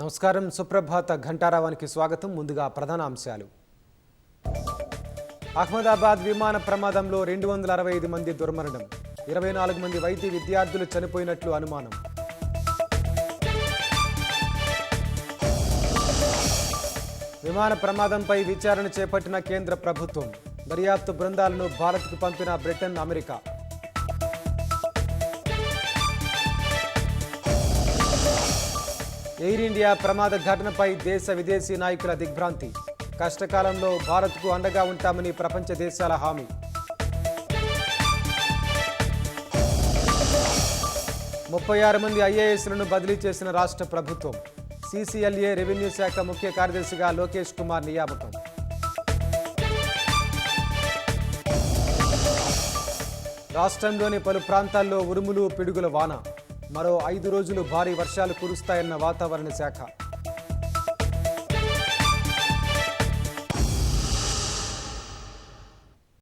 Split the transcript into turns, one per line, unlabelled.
నమస్కారం. సుప్రభాత ఘంటారావానికి స్వాగతం. ముందుగా ప్రధాన అంశాలు. అహ్మదాబాద్ విమాన ప్రమాదంలో 265 మంది దుర్మరణం, 24 మంది వైద్య విద్యార్థులు చనిపోయినట్లు అనుమానం. విమాన ప్రమాదంపై విచారణ చేపట్టిన కేంద్ర ప్రభుత్వం, దర్యాప్తు బృందాలను భారత్కు పంపిన బ్రిటన్, అమెరికా. ఎయిర్ ఇండియా ప్రమాద ఘటనపై దేశ విదేశీ నాయకుల దిగ్భ్రాంతి, కష్టకాలంలో భారత్కు అండగా ఉంటామని ప్రపంచ దేశాల హామీ. ముప్పై 6 మంది ఐఏఎస్లను బదిలీ చేసిన రాష్ట్ర ప్రభుత్వం, సీసీఎల్ఏ రెవెన్యూ శాఖ ముఖ్య కార్యదర్శిగా లోకేష్ కుమార్ నియామకం. రాష్ట్రంలోని పలు ప్రాంతాల్లో ఉరుములు, పిడుగుల వాన, మరో 5 రోజులు భారీ వర్షాలు కురుస్తాయన్న వాతావరణ శాఖ.